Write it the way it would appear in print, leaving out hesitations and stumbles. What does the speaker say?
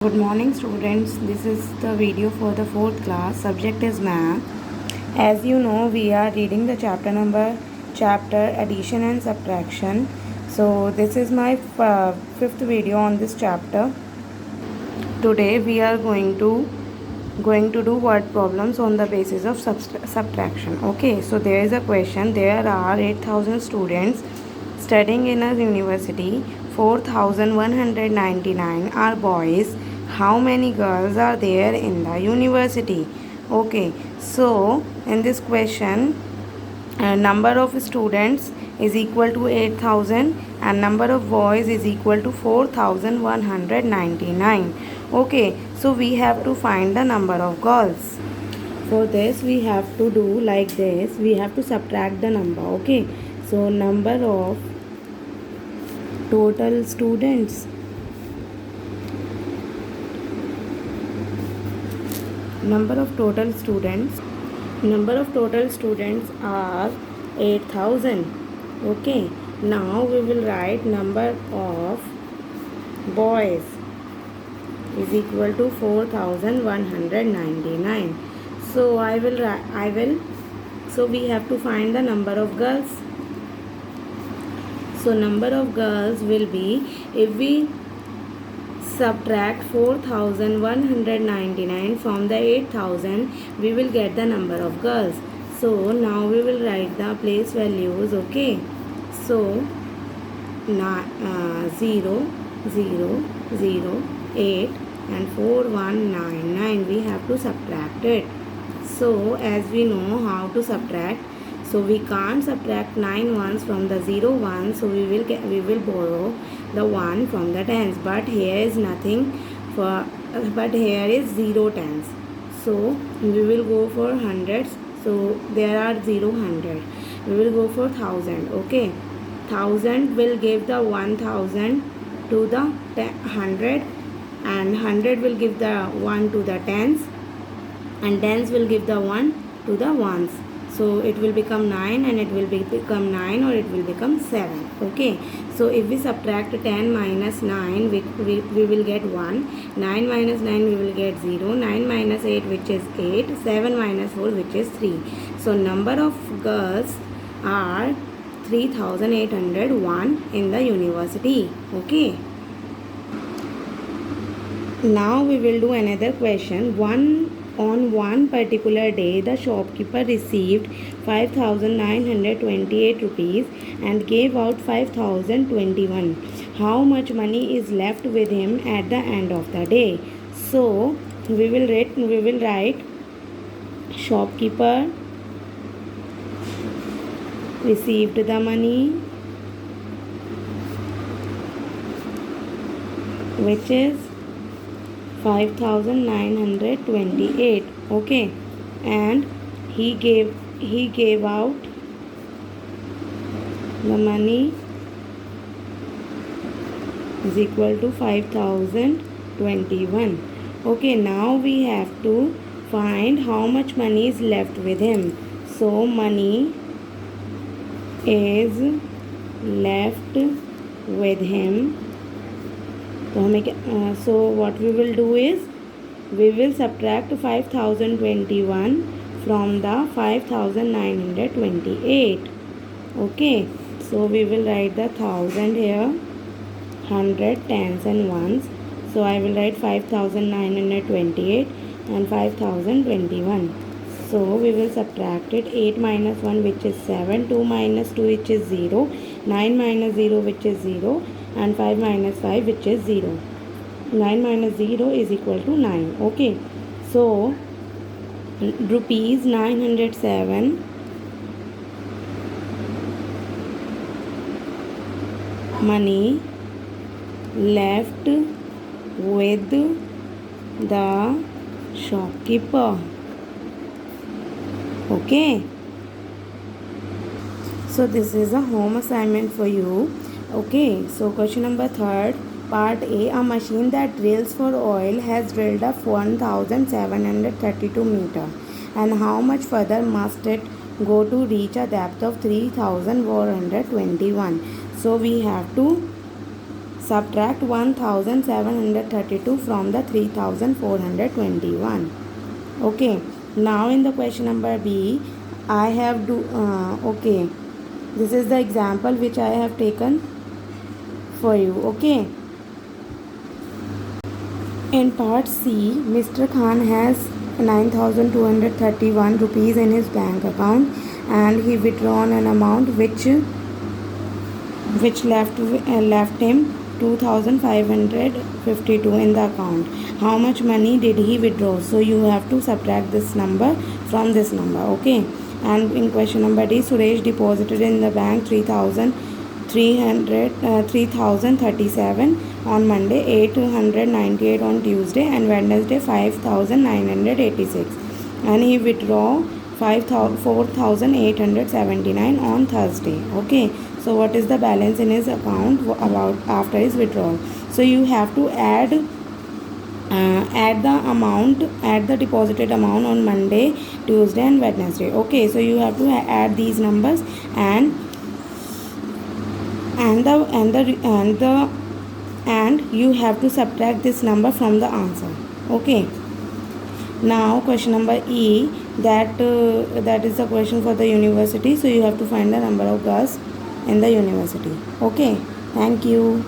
Good morning students, this is the video for the 4th class. Subject is math. As you know, we are reading the chapter addition and subtraction. So this is my 5th video on this chapter. Today we are going to do word problems on the basis of subtraction. Okay, so there is a question. There are 8,000 students studying in a university. 4,199 are boys. How many girls are there in the university? Okay, so in this question, number of students is equal to 8,000 and number of boys is equal to 4,199. Okay, so we have to find the number of girls. For this we have to do like this. We have to subtract the number. Okay, so number of total students number of total students are 8,000. Okay, now we will write number of boys is equal to 4,199. So so we have to find the number of girls. So number of girls will be, if we subtract 4,199 from the 8,000, we will get the number of girls. So now we will write the place values. Okay, so 0, 0, 0, 8 and 4199, we have to subtract it. So as we know how to subtract, so we can't subtract 9 ones from the 0 ones, so we will borrow the 1 from the tens, but here is nothing but here is 0 tens, so we will go for hundreds. So there are 0 100, we will go for 1,000. Okay, 1,000 will give the 1,000 to the 100, and 100 will give the 1 to the tens, and tens will give the 1 to the ones. So it will become 9, and it will become 9, or it will become 7. Okay, so if we subtract 10 minus 9, we will get 1. 9 minus 9, we will get 0. 9 minus 8, which is 8. 7 minus 4, which is 3. So number of girls are 3,801 in the university. Okay, now we will do another question. On one particular day, the shopkeeper received 5,928 rupees and gave out 5,021. How much money is left with him at the end of the day? So we will write shopkeeper received the money, which is 5,928. Okay, and he gave out the money is equal to 5,021. Okay, now we have to find how much money is left with him. So money is left with him. So what we will do is, we will subtract 5,021 from the 5,928. Okay, so we will write the 1,000 here, 100, tens and ones. So I will write 5,928 and 5,021. So we will subtract it. 8 minus 1, which is 7. 2 minus 2, which is 0. 9 minus 0, which is 0. And 5 minus 5, which is 0. 9 minus 0 is equal to 9. Okay, so rupees 907 money left with the shopkeeper. Okay, so this is a home assignment for you. Okay, so question number 3rd, part A. A machine that drills for oil has drilled up 1,732 meter, and how much further must it go to reach a depth of 3,421? So we have to Subtract 1732 from the 3421. Okay. Now in the question number B, I have do okay. This is the example which I have taken for you. Okay. In part C, Mr. Khan has 9,231 rupees in his bank account, and he withdrawn an amount which left him 2,552 in the account. How much money did he withdraw? So you have to subtract this number from this number. Okay. And in question number D, Suresh deposited in the bank 3,037 on Monday, 898 on Tuesday, and Wednesday 5,986, and he withdraw 4,879 on Thursday. Okay. So what is the balance in his account about after his withdrawal? So you have to add the deposited amount on Monday, Tuesday, and Wednesday. Okay. So you have to add these numbers, and you have to subtract this number from the answer. Okay. Now question number E, that is the question for the university. So you have to find the number of girls in the university. Okay. Thank you.